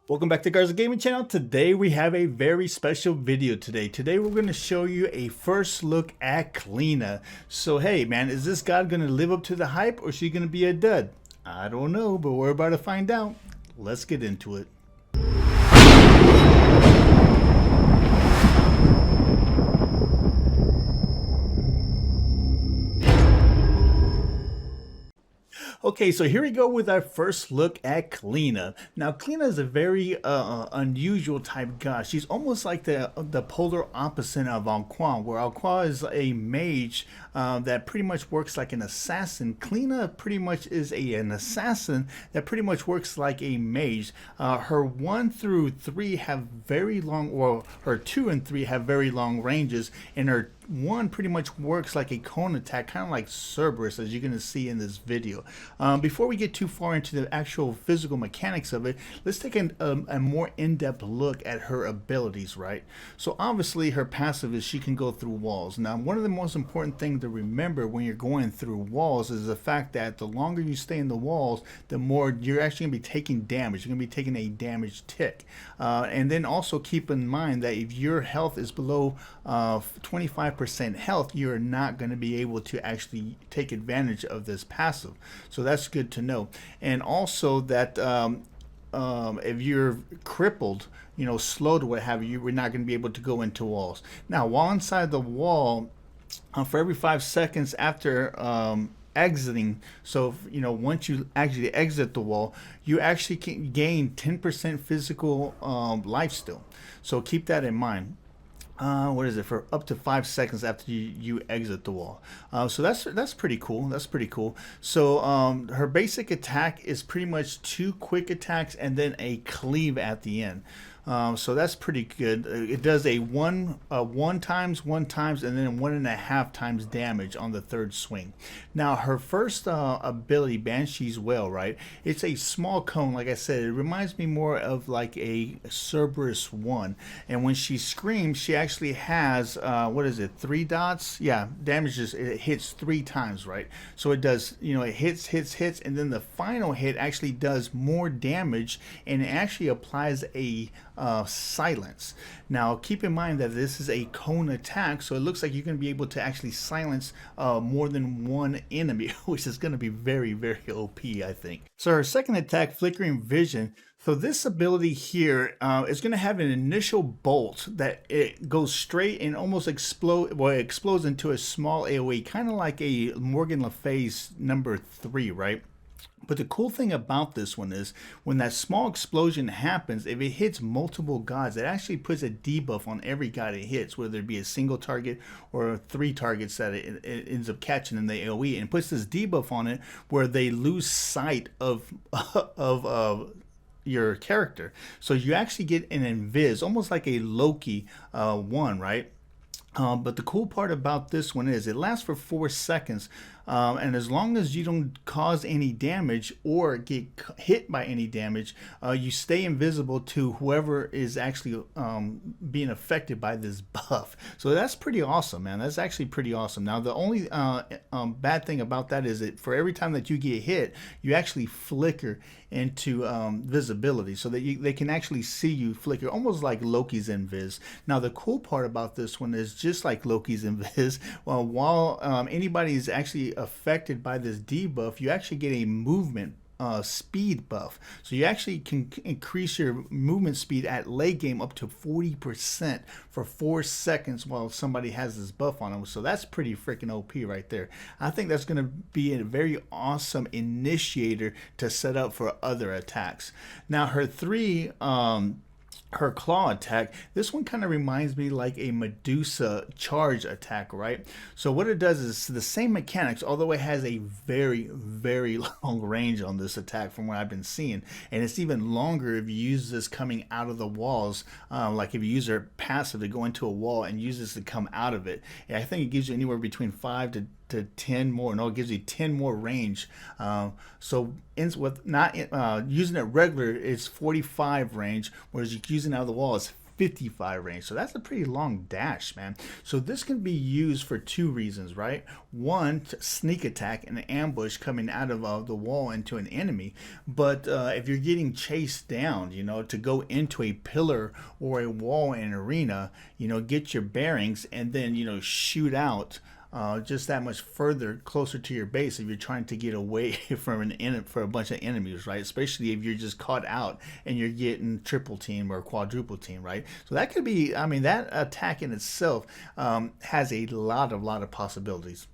Welcome back to Garza Gaming Channel. Today we have a very special video today. We're going to show you a first look at Clidodhna. So hey man, is this god going to live up to the hype or is she going to be a dud? I don't know, but we're about to find out. Let's get into it. Okay, so here we go with our first look at Clidodhna. Now, Clidodhna is a very unusual type god. She's almost like the polar opposite of Alquan, where Alquan is a mage that pretty much works like an assassin. Clidodhna pretty much is an assassin that pretty much works like a mage. Her 1 through 3 have very long, or her 2 and 3 have very long ranges, and her 1 pretty much works like a cone attack, kind of like Cerberus, as you're going to see in this video. Before we get too far into the actual physical mechanics of it, let's take a more in-depth look at her abilities, right? So obviously her passive is she can go through walls. Now, one of the most important things to remember when you're going through walls is the fact that the longer you stay in the walls, the more you're actually going to be taking damage. You're going to be taking a damage tick. And then also keep in mind that if your health is below 25% health, you're not going to be able to actually take advantage of this passive. So that's good to know. And also that if you're crippled, you know, slowed or what have you, we're not going to be able to go into walls. Now, while inside the wall, for every 5 seconds after exiting, so you know, once you actually exit the wall, you actually can gain 10% physical life still. So keep that in mind. What is it, for up to 5 seconds after you exit the wall. So that's pretty cool. That's pretty cool. So her basic attack is pretty much 2 quick attacks and then a cleave at the end. So that's pretty good. It does a one times, and then 1.5 times damage on the 3rd swing. Now her first ability, Banshee's Wail, right? It's a small cone, like I said. It reminds me more of like a Cerberus 1. And when she screams, she actually has what is it, 3 dots? Yeah, damages. It hits 3 times, right? So it does, you know, it hits, and then the final hit actually does more damage, and it actually applies a silence. Now keep in mind that this is a cone attack, so it looks like you're going to be able to actually silence more than 1 enemy, which is going to be very, very OP, I think. So her second attack, Flickering Vision. So this ability here is going to have an initial bolt that it goes straight and almost explode. Well, it explodes into a small AOE, kind of like a Morgan Le Fay's number 3, right? But the cool thing about this one is when that small explosion happens, if it hits multiple gods, it actually puts a debuff on every god it hits, whether it be a single target or 3 targets that it ends up catching in the AoE, and puts this debuff on it where they lose sight of your character. So you actually get an invis, almost like a Loki 1, right? But the cool part about this one is it lasts for 4 seconds, and as long as you don't cause any damage or get hit by any damage, you stay invisible to whoever is actually being affected by this buff. So that's pretty awesome, man. That's actually pretty awesome. Now the only bad thing about that is that for every time that you get hit, you actually flicker into visibility, so that they can actually see you flicker, almost like Loki's invis. Now the cool part about this one is, just like Loki's invis, while anybody is actually affected by this debuff, you actually get a movement speed buff. So you actually can increase your movement speed at late game up to 40% for 4 seconds while somebody has this buff on them. So that's pretty freaking OP right there. I think that's going to be a very awesome initiator to set up for other attacks. Now her 3 her claw attack, this one kind of reminds me like a Medusa charge attack, right? So what it does is the same mechanics, although it has a very, very long range on this attack from what I've been seeing, and it's even longer if you use this coming out of the walls, like if you use her passive to go into a wall and use this to come out of it. And I think it gives you anywhere between 5 to 10 more. No, it gives you 10 more range. So with not using it regular, it's 45 range, whereas using it out of the wall is 55 range. So that's a pretty long dash, man. So this can be used for two reasons, right? One, to sneak attack and ambush coming out of the wall into an enemy. But if you're getting chased down, you know, to go into a pillar or a wall in an arena, you know, get your bearings and then, you know, shoot out just that much further closer to your base if you're trying to get away from for a bunch of enemies, right? Especially if you're just caught out and you're getting triple team or quadruple team, right? So that could be, I mean, that attack in itself has a lot of possibilities.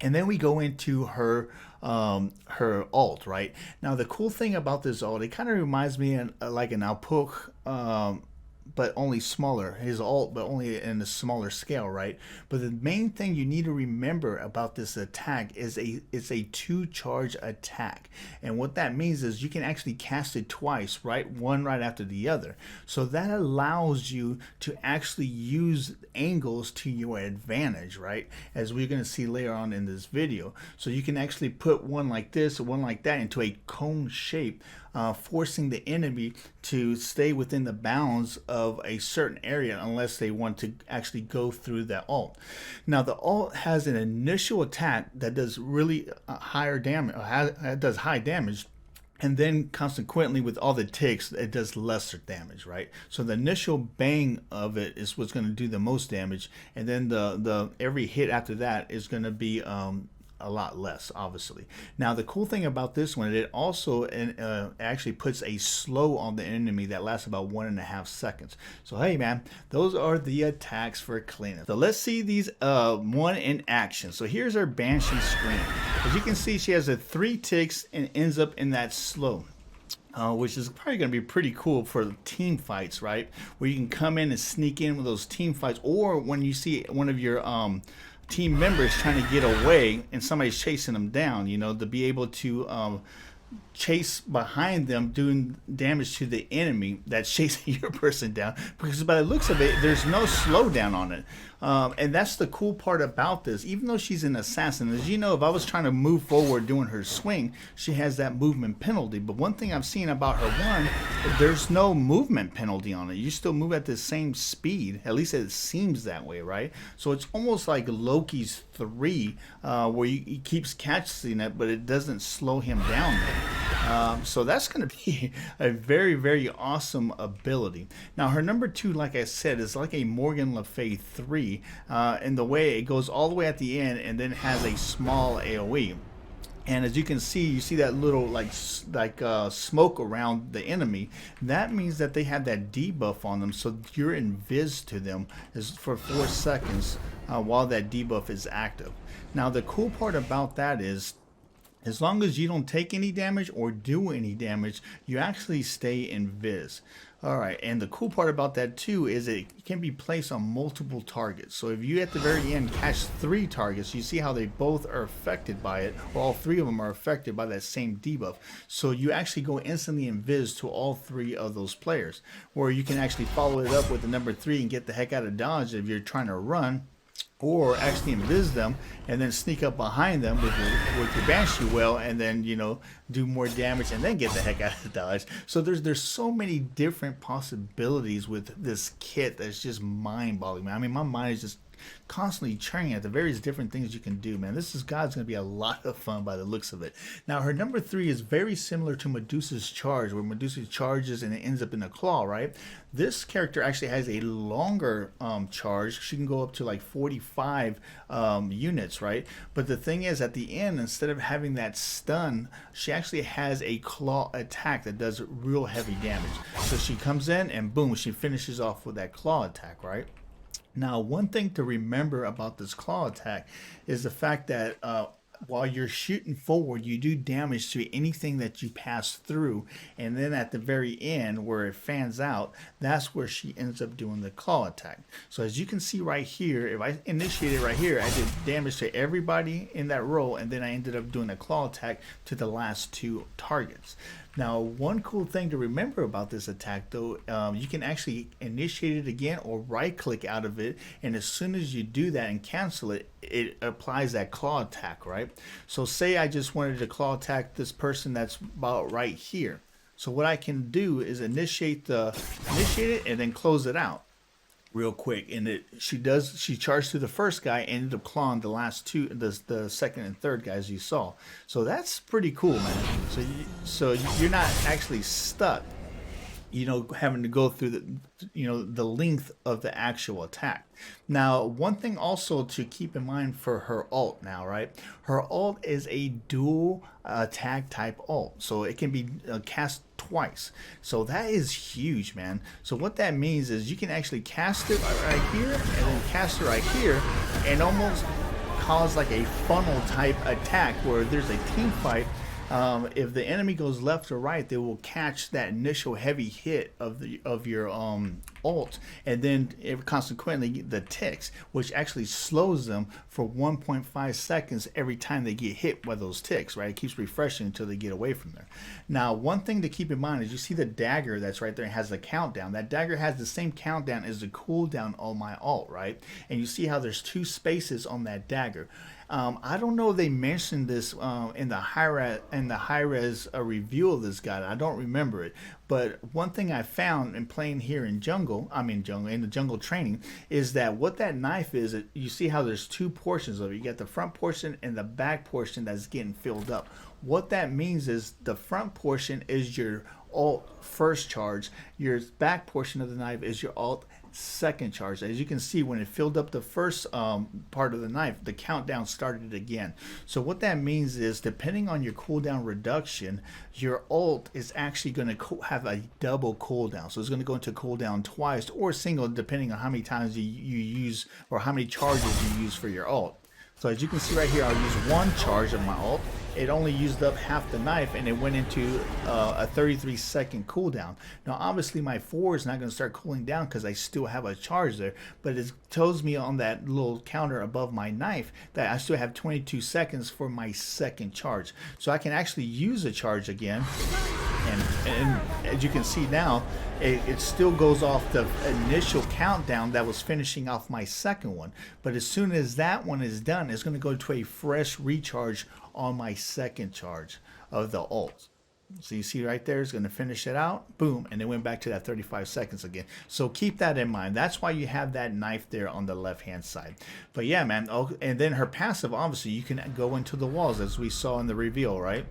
And then we go into her alt, right? Now the cool thing about this alt, it kind of reminds me of like an Alpuk, but only smaller. His alt, but only in a smaller scale, right? But the main thing you need to remember about this attack is it's a 2-charge attack, and what that means is you can actually cast it twice, right? One right after the other. So that allows you to actually use angles to your advantage, right? As we're going to see later on in this video. So you can actually put one like this or one like that into a cone shape, forcing the enemy to stay within the bounds of a certain area unless they want to actually go through that alt. Now the alt has an initial attack that does really higher damage, does high damage, and then consequently with all the ticks it does lesser damage, right? So the initial bang of it is what's going to do the most damage, and then the every hit after that is going to be a lot less, obviously. Now the cool thing about this one, it also actually puts a slow on the enemy that lasts about 1.5 seconds. So hey man, those are the attacks for Clidodhna. So let's see these one in action. So here's our Banshee screen. As you can see, she has 3 ticks and ends up in that slow. Which is probably going to be pretty cool for team fights, right? Where you can come in and sneak in with those team fights, or when you see one of your team members trying to get away and somebody's chasing them down, you know, to be able to chase behind them, doing damage to the enemy that's chasing your person down, because by the looks of it there's no slowdown on it. And that's the cool part about this. Even though she's an assassin, as you know, if I was trying to move forward doing her swing, she has that movement penalty. But one thing I've seen about her one, there's no movement penalty on it. You still move at the same speed, at least it seems that way, right? So it's almost like Loki's 3, where he keeps catching it but it doesn't slow him down there. So that's going to be a very awesome ability. Now her number 2, like I said, is like a Morgan Le Fay 3 in the way it goes all the way at the end and then has a small AoE. And as you can see, you see that little like smoke around the enemy. That means that they have that debuff on them, so you're invis to them is for 4 seconds while that debuff is active. Now the cool part about that is, as long as you don't take any damage or do any damage, you actually stay invis. Alright, and the cool part about that too is it can be placed on multiple targets. So if you at the very end catch 3 targets, you see how they both are affected by it, or all 3 of them are affected by that same debuff. So you actually go instantly invis to all 3 of those players. Or you can actually follow it up with the number 3 and get the heck out of dodge if you're trying to run, or actually invis them and then sneak up behind them with your Banshee well, and then, you know, do more damage and then get the heck out of the dodge. So there's so many different possibilities with this kit that's just mind-boggling, man. I mean, my mind is just constantly churning at the various different things you can do, man. This is God's going to be a lot of fun by the looks of it. Now her number 3 is very similar to Medusa's charge, where Medusa charges and it ends up in a claw, right? This character actually has a longer charge. She can go up to like 45 units, right? But the thing is, at the end, instead of having that stun, she actually has a claw attack that does real heavy damage. So she comes in and boom, she finishes off with that claw attack, right? Now, one thing to remember about this claw attack is the fact that while you're shooting forward, you do damage to anything that you pass through. And then at the very end, where it fans out, that's where she ends up doing the claw attack. So as you can see right here, if I initiated right here, I did damage to everybody in that row, and then I ended up doing a claw attack to the last 2 targets. Now, one cool thing to remember about this attack, though, you can actually initiate it again or right-click out of it, and as soon as you do that and cancel it, it applies that claw attack, right? So say I just wanted to claw attack this person that's about right here. So what I can do is initiate it and then close it out real quick. And she charged through the first guy and ended up clawing the last two, the second and third guys you saw. So that's pretty cool, man. So you're not actually stuck, having to go through the length of the actual attack. Now, one thing also to keep in mind for her ult now, right? Her ult is a dual attack type ult, so it can be cast twice. So that is huge, man. So what that means is you can actually cast it right here and then cast it right here and almost cause like a funnel type attack where there's a team fight. If the enemy goes left or right, they will catch that initial heavy hit of your ult, and then consequently the ticks, which actually slows them for 1.5 seconds every time they get hit by those ticks. Right, it keeps refreshing until they get away from there. Now, one thing to keep in mind is you see the dagger that's right there. It has the countdown. That dagger has the same countdown as the cooldown on my ult, right? And you see how there's 2 spaces on that dagger. I don't know if they mentioned this in the Hirez Reveal of this guy. I don't remember it. But one thing I found in playing here in the jungle training, is that what that knife is, you see how there's 2 portions of it. You got the front portion and the back portion that's getting filled up. What that means is the front portion is your ult first charge. Your back portion of the knife is your ult second charge. As you can see, when it filled up the first part of the knife, the countdown started again. So what that means is, depending on your cooldown reduction, your ult is actually going to have a double cooldown. So it's going to go into cooldown twice or single, depending on how many times you use or how many charges you use for your ult. So as you can see right here, I'll use 1 charge of my ult. It only used up half the knife, and it went into a 33-second cooldown. Now, obviously, my 4 is not going to start cooling down because I still have a charge there, but it tells me on that little counter above my knife that I still have 22 seconds for my second charge. So I can actually use a charge again. And as you can see now, it still goes off the initial countdown that was finishing off my second one. But as soon as that one is done, it's going to go to a fresh recharge on my second charge of the ult. So you see right there, it's going to finish it out, boom, and it went back to that 35 seconds again. So keep that in mind. That's why you have that knife there on the left-hand side. But yeah, man, and then her passive, obviously, you can go into the walls, as we saw in the reveal, right?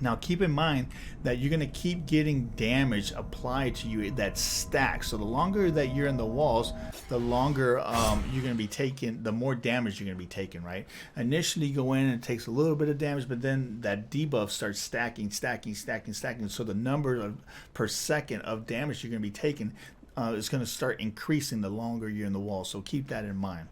Now keep in mind that you're going to keep getting damage applied to you that stacks. So the longer that you're in the walls, the longer you're going to be taking, the more damage you're going to be taking, right? Initially you go in and it takes a little bit of damage, but then that debuff starts stacking. So the number of per second of damage you're going to be taking is going to start increasing the longer you're in the wall. So keep that in mind.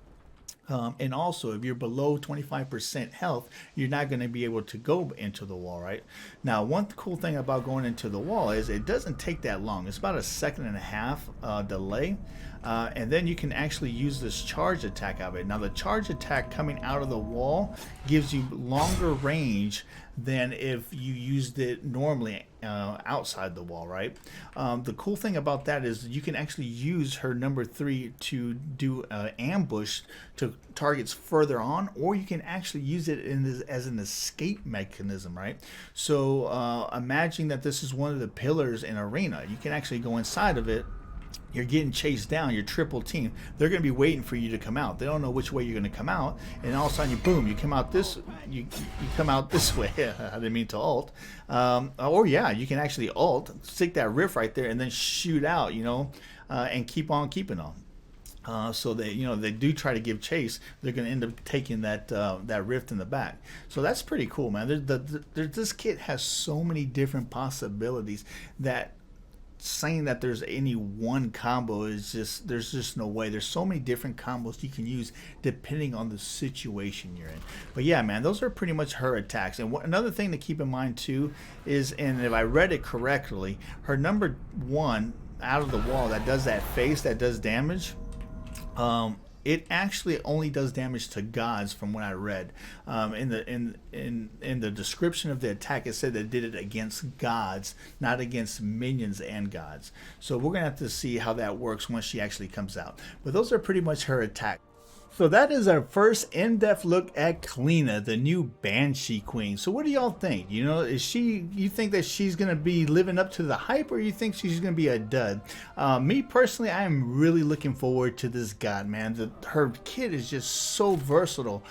And also, if you're below 25% health, you're not going to be able to go into the wall, right? Now, one cool thing about going into the wall is it doesn't take that long. It's about a 1.5 second delay. And then you can actually use this charge attack of it. Now, the charge attack coming out of the wall gives you longer range than if you used it normally outside the wall, right? The cool thing about that is you can actually use her number 3 to do ambush to targets further on, or you can actually use it as an escape mechanism, right? So imagine that this is one of the pillars in Arena. You can actually go inside of it. You're getting chased down, you're triple team. They're going to be waiting for you to come out. They don't know which way you're going to come out, and all of a sudden, boom, you come out this. You come out this way. I didn't mean to ult. Or yeah, you can actually ult, stick that rift right there, and then shoot out. And keep on keeping on. So they do try to give chase. They're going to end up taking that rift in the back. So that's pretty cool, man. This kit has so many different possibilities that saying that there's any one combo is there's just no way. There's so many different combos you can use depending on the situation you're in. But yeah, man, those are pretty much her attacks. And another thing to keep in mind too is, and if I read it correctly, her number 1 out of the wall that does that face that does damage, it actually only does damage to gods, from what I read. In the description of the attack, it said that it did it against gods, not against minions and gods. So we're gonna have to see how that works once she actually comes out. But those are pretty much her attacks. So that is our first in-depth look at Clidodhna, the new Banshee queen. So what do y'all think? You know, you think that she's going to be living up to the hype, or you think she's going to be a dud? Me personally, I am really looking forward to this god, man. Her kit is just so versatile.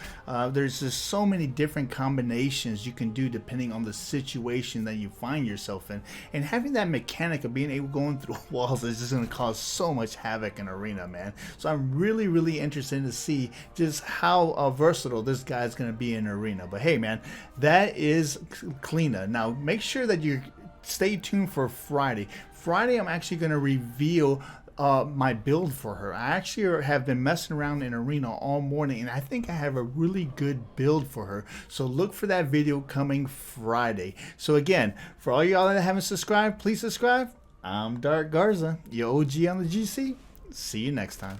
There's just so many different combinations you can do depending on the situation that you find yourself in. And having that mechanic of being able to go through walls is just going to cause so much havoc in arena, man. So I'm really interested to see just how versatile this guy's going to be in arena. But hey, man, that is Clidodhna. Now make sure that you stay tuned for Friday. I'm actually going to reveal my build for her. I actually have been messing around in arena all morning, and I think I have a really good build for her. So look for that video coming Friday. So again, for all y'all that haven't subscribed, please subscribe. I'm Dark Garza, your OG on the GC. See you next time.